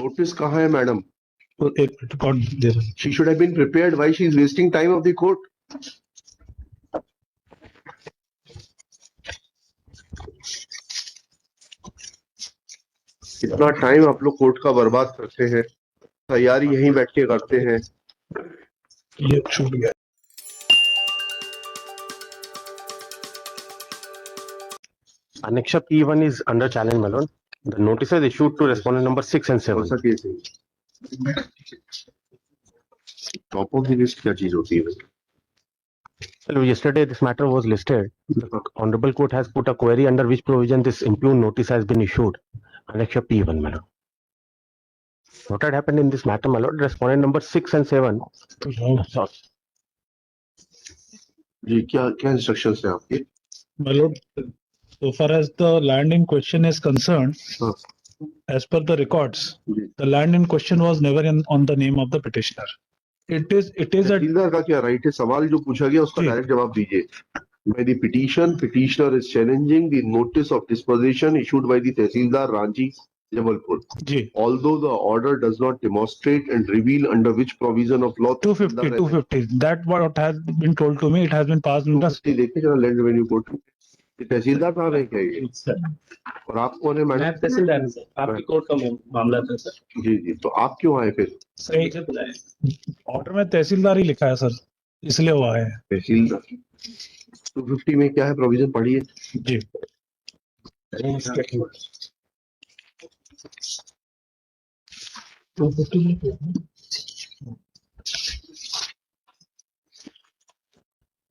Notice कहाँ है madam? एक रिकॉर्ड दे रहा She should have been prepared. Why she is wasting time of the court? इतना time आप लोग कोर्ट का बर्बाद करते हैं, तैयारी यहीं बैठ के करते हैं। ये छूट गया। Annexure P1 is under challenge, my lord. The notices issued to respondent number 6 and 7. कौन सा केस है? टॉप ऑफ द लिस्ट क्या चीज होती है? Well, yesterday this matter was listed. The Honorable Court has put a query under which provision this impugned notice has been issued. Annexure P1, my lord. What had happened in this matter, my lord? Respondent number 6 and 7. जी क्या क्या instructions हैं आपके? My lord, so far as the land in question is concerned, as per the records, the land in question was never on the name of the petitioner. It is a तहसीलदार का क्या right है? सवाल जो पूछा गया उसका direct जवाब दीजिए। By the petition, petitioner is challenging the notice of disposition issued by the Tehsildar Ranchi, Jabalpur. Ji Although the order does not demonstrate and reveal under which provision of law 250 that what has been told to me. It has been passed in the देखिए जरा land revenue court. तहसीलदार साहब है क्या ये? और आप कौन है मैडम? तहसीलदार सर, आपकी कोर्ट का मामला था सर। जी जी, तो आप क्यों आए फिर? ऑर्डर में तहसीलदार ही लिखा है सर, इसलिए वो आए हैं। तहसीलदार 250 में क्या है प्रोविजन पढ़िए। जी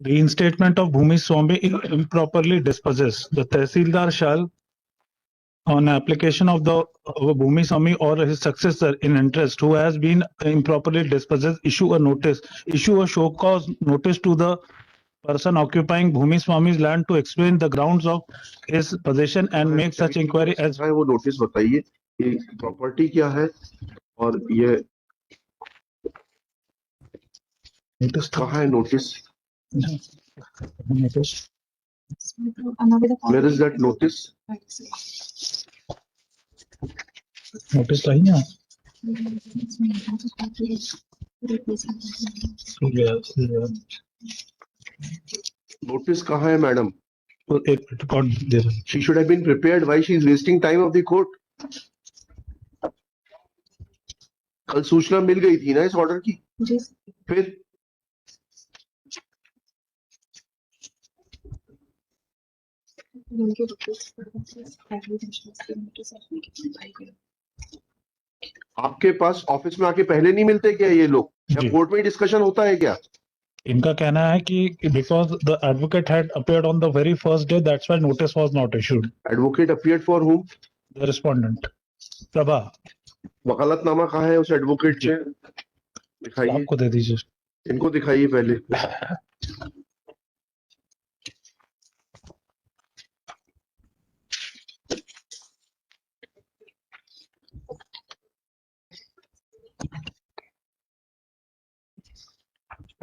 Reinstatement of Bhumi Swami improperly dispossessed. The Tehsildar shall, on application of the Bhumi Swami or his successor in interest who has been improperly dispossessed, issue a show cause notice to the person occupying Bhumi Swami's land to explain the grounds of his possession and make such inquiry as वो notice बताइए कि property क्या है और ये notice कहाँ है notice? notice. Where is that notice? Notice line है। नोटिस कहाँ है मैडम? एक रिकॉर्ड दे रहा She should have been prepared. Why she is wasting time of the court? कल सूचना मिल गई थी ना इस ऑर्डर की? फिर आपके पास ऑफिस में आके पहले नहीं मिलते क्या ये लोग? या कोर्ट में डिस्कशन होता है क्या? इनका कहना है कि because the advocate had appeared on the very first day, that's why notice was not issued. Advocate appeared for whom? The respondent, Prabha. वकालतनामा कहाँ है उस एडवोकेट से? दिखाइए। आपको दे दीजिए। इनको दिखाइए पहले।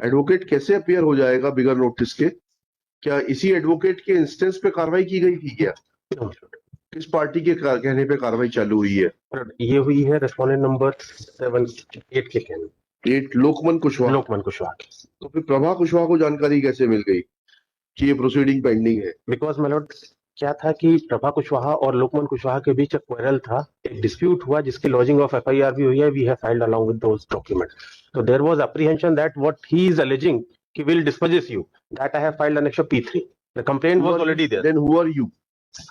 एडवोकेट कैसे अपीयर हो जाएगा बिगर नोटिस के? क्या इसी एडवोकेट के इंस्टेंस पे कार्रवाई की गई थी क्या? किस पार्टी के कहने पे कार्रवाई चालू हुई है? ये हुई है रेस्पोंडेंट नंबर 7-8 के कहने। 8 लोकमन कुशवाहा। तो फिर प्रभा कुशवाहा को जानकारी कैसे मिल गई कि ये प्रोसीडिंग पेंडिंग है? बिकॉज माय लॉर्ड क्या था कि प्रभा कुशवाहा और लोकमन कुशवाहा के बीच एक क्वेरल था, एक डिस्प्यूट हुआ जिसकी लॉजिंग ऑफ एफआईआर भी हुई है। We have filed along with those documents. So there was apprehension that what he is alleging, he will dispossess you. That I have filed annexure P3. The complaint was already there. Then who are you?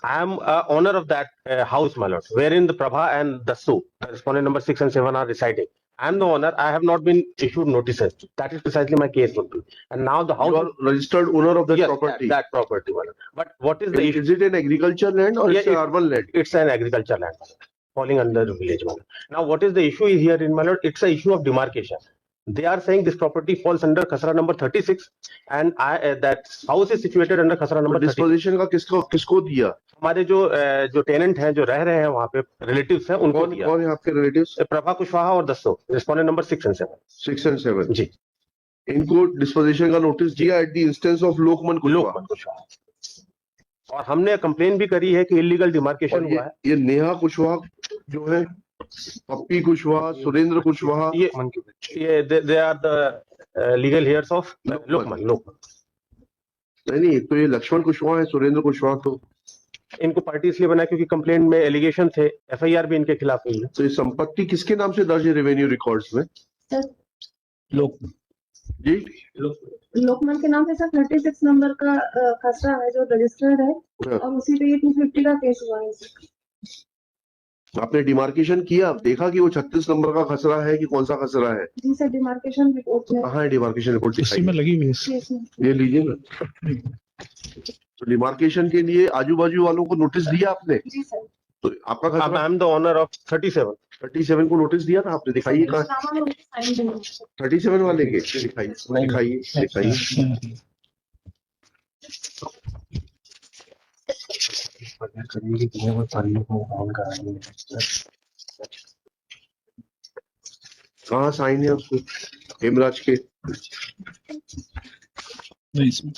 I am owner of that house, my lord, wherein the Prabha and Dasu, the respondent number 6 and 7 are residing. I am the owner. I have not been issued notices. That is precisely my case would be. And now the house. You are registered owner of that yes, property. That property, my lord. But what is the issue? Is it an agriculture land or it's an urban land? It's an agriculture land, my lord, falling under the village, my lord. Now, what is the issue here in my lord? It's a issue of demarcation. They are saying this property falls under खसरा number 36 and that house is situated under खसरा number 36. Disposition का किसको दिया? हमारे जो tenant हैं जो रह रहे हैं वहाँ पे रिलेटिव्स हैं उनको दिया। कौन है आपके रिलेटिव्स? प्रभा कुशवाहा और दसो, रिस्पोंडेंट नंबर 6 and 7। 6 and 7 जी। इनको डिस्पोजिशन का नोटिस दिया at the instance of Lokman Kushwaha. और हमने कंप्लेन भी करी है कि इलीगल डिमार्केशन हुआ है। ये नेहा कुशवाहा जो है पप्पी कुशवाहा, सुरेंद्र कुशवाहा, ये they are the legal heirs of लोकमान। नहीं, एक तो ये लक्ष्मण कुशवाहा है, सुरेंद्र कुशवाहा तो इनको पार्टी इसलिए बना क्योंकि कंप्लेंट में एलिगेशन थे, एफआईआर भी इनके खिलाफ हुई है। तो ये संपत्ति किसके नाम से दर्ज है रेवेन्यू रिकॉर्ड्स में? लोक जी, लोकमान के नाम पे सर 36 नंबर का खसरा है जो रजिस्टर्ड है हाँ। और उसी पे ये 250 का केस हुआ है सर। आपने डिमार्केशन किया, देखा कि वो 36 नंबर का खसरा है कि कौन सा खसरा है? जी सर, डिमार्केशन रिपोर्ट में कहाँ है डिमार्केशन रिपोर्ट? इसी में लगी हुई है। केस में। ये लीजिए ना। तो डिमार्केशन के लिए आजू बाजू वालों को नोटिस दिया आपने? जी सर। तो आपका खसरा I am the owner of 37 को नोटिस दिया था आपने? दिखाइए कहाँ नामा में उनके साइन देंगे। 37 वाले के दिखाइए। कहाँ साइन है उसको? हेमराज के नहीं, इसमें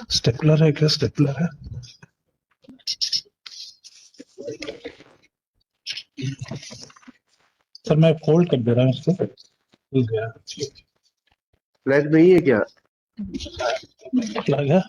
स्टेपलर है क्या? स्टेपलर है। सर मैं फोल्ड कर दे रहा हूँ इसको। खुल गया। फ्लैग नहीं है क्या? फ्लैग है।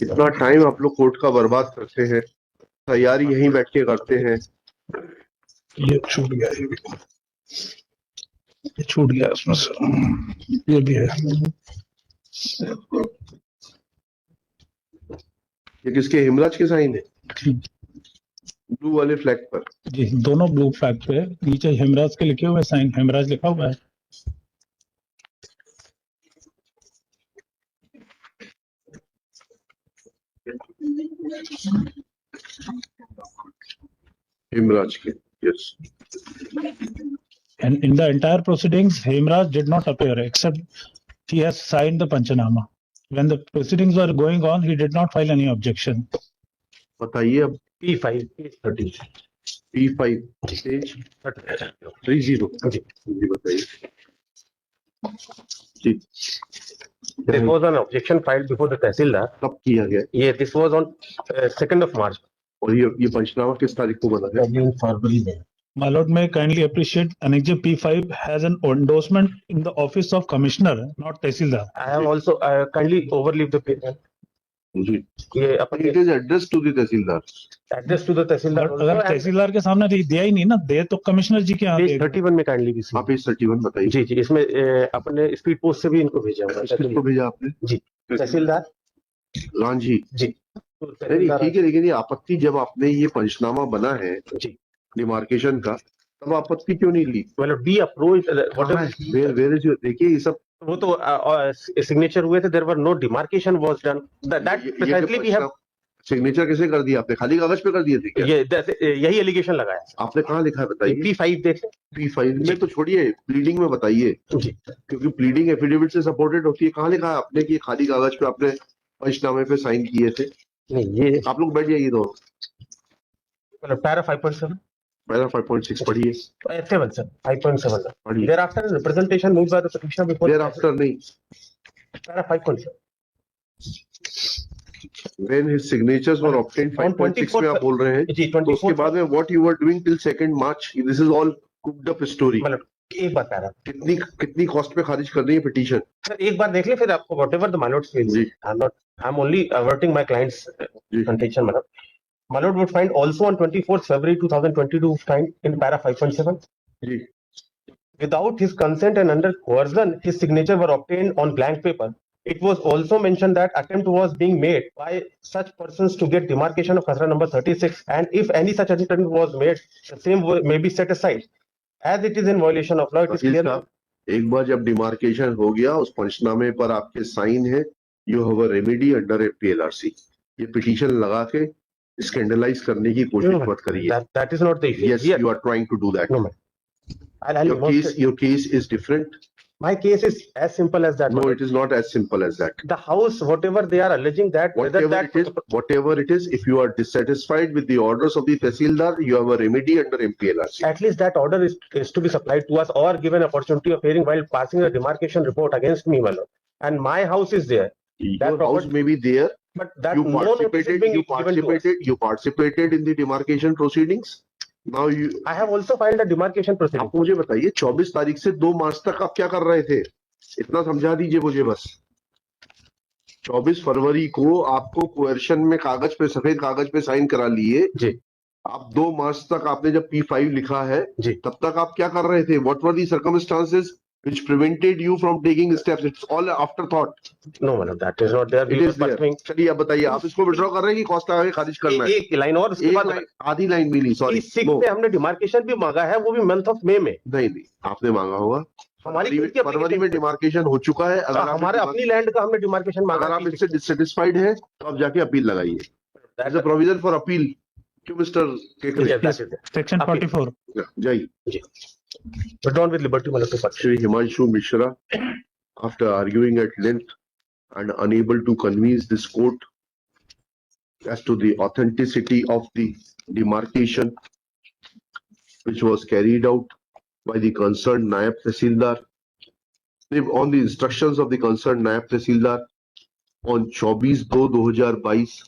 इतना टाइम आप लोग कोर्ट का बर्बाद करते हैं, तैयारी यहीं बैठ के करते हैं। ये छूट गया, ये छूट गया उसमें से। ये भी है। ये किसके? हेमराज के साइन है ब्लू वाले फ्लैग पर। जी, दोनों ब्लू फ्लैग पे नीचे हेमराज के लिखे हुए साइन, हेमराज लिखा हुआ है। हेमराज के, yes. And in the entire proceedings, Hemraj did not appear except he has signed the Panchanama. When the proceedings were going on, he did not file any objection. बताइए अब। P5 30 P5 पेज 30 जी बताइए जी। There was an objection filed before the Tehsildar. कब किया गया? ये this was on 2nd of March. और ये पंचनामा किस तारीख को बना है? फरवरी में। My lord may kindly appreciate Annexure P5 has an endorsement in the office of Commissioner, not Tehsildar. I have also kindly overleave the paper. जी। ये अपन It is addressed to the tehsildar. Address to the tehsildar. अगर तहसीलदार के सामने दिया ही नहीं ना, दे तो कमिश्नर जी के यहाँ पेज देगा। 31 में काइंडली भी सी। आप पेज 31 बताइए। जी जी, इसमें अपने स्पीड पोस्ट से भी इनको भेजा हुआ है। किसको भेजा आपने? जी, तहसीलदार रांझी जी। नहीं ठीक है, लेकिन ये आपत्ति जब आपने ये पंचनामा बना है जी डिमार्केशन का, तब आपत्ति क्यों नहीं ली? मतलब B approach where is your? देखिए ये सब वो तो सिग्नेचर हुए थे, there were no demarcation was done, that precisely we have. Signature कैसे कर दिया आपने? खाली कागज पे कर दिए थे क्या? यही एलिगेशन लगाया आपने कहाँ लिखा है बताइए? P5 देखें। P5 में तो छोड़िए, प्लीडिंग में बताइए, जी क्योंकि प्लीडिंग एफिडेविट से सपोर्टेड होती है। कहाँ लिखा है आपने कि खाली कागज पे आपने पंचनामे पे साइन किए थे? नहीं, ये आप लोग बैठ जाइए दो, मतलब पैरा 5.7 पैरा 5.6 पढ़िए। 7 सर 5.7 पढ़िए। Thereafter representation moved by the petitioner before thereafter नहीं, para 5.7 when his signatures were obtained 5.6 में आप बोल रहे हैं, जी तो उसके 24 बाद में what you were doing till 2nd March, this is all cooked up story। मतलब एक बार पैरा कितनी कॉस्ट पे खारिज कर रही है पिटीशन? सर, एक बार देख ले, फिर आपको whatever the my lord says. जी। I am only averting my clients contention. मतलब my lord would find also on 24th February 2022 find in para 5.7 जी। without his consent and under coercion his signature were obtained on blank paper. It was also mentioned that attempt was being made by such persons to get demarcation of khasra number 36, and if any such attempt was made, the same may be set aside as it is in violation of law. It is clear that एक बार जब demarcation हो गया, उस पंचनामे पर आपके sign है, you have a remedy under A PLRC। ये पिटीशन लगा के स्कैंडलाइज करने की कोशिश मत करिए. That is not the issue. Yes, Here, you are trying to do that. no, I'll demonstrate. Your case is different. My case is as simple as that. No, it is not as simple as that. The house, whatever they are alleging that, Whatever it is, if you are dissatisfied with the orders of the Tehsildar, you have a remedy under MPLRC. at least that order is to be supplied to us or given opportunity of hearing while passing a demarcation report against me, my lord. And my house is there. Your house may be there. But that You no notice is being given to us. you participated in the demarcation proceedings. Now you. I have also filed a demarcation proceeding. आप मुझे बताइए 24 तारीख से 2 मार्च तक आप क्या कर रहे थे? इतना समझा दीजिए मुझे बस. 24 फरवरी को आपको कोएर्शन में कागज पे सफेद कागज पे साइन करा लिए जी. आप 2 मार्च तक आपने जब P5 लिखा है जी. तब तक आप क्या कर रहे थे? What were the circumstances which prevented you from taking steps? It's all afterthought. No, madam, that is not there. It is there. चलिए आप बताइए, आप इसको विड्रॉ कर रहे हैं कि कॉस्ट लगा के खारिज करना है? एक लाइन और उसके बाद आधी लाइन मिली. सॉरी, पे हमने डिमार्केशन भी मांगा है, वो भी मंथ ऑफ मई में. नहीं आपने मांगा होगा. हमारी फरवरी में डिमार्केशन हो चुका है. अगर हमारे अपनी लैंड का हमने डिमार्केशन मांगा. अगर आप इससे डिससेटिस्फाइड है तो आप जाके अपील लगाइए. There's a provision for appeal. क्यों मिस्टर Section 44. जय. But down with liberty, my lord. Shri Himanshu Mishra, after arguing at length and unable to convince this court as to the authenticity of the demarcation which was carried out by the concerned Nayab Tehsildar on the instructions of the concerned Nayab Tehsildar on 24/2/2022,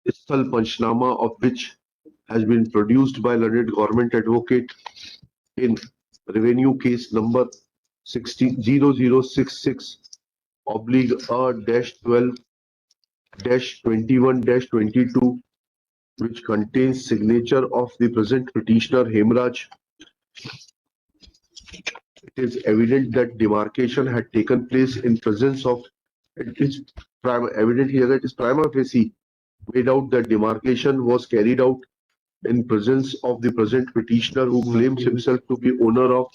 Sthal Panchnama of which has been produced by learned government advocate in revenue case number 0066/12-21-22, which contains signature of the present petitioner Hemraj. It is evident that demarcation had taken place in presence of. It is evident here that it is prima facie made out that demarcation was carried out in presence of the present petitioner who claims himself to be owner of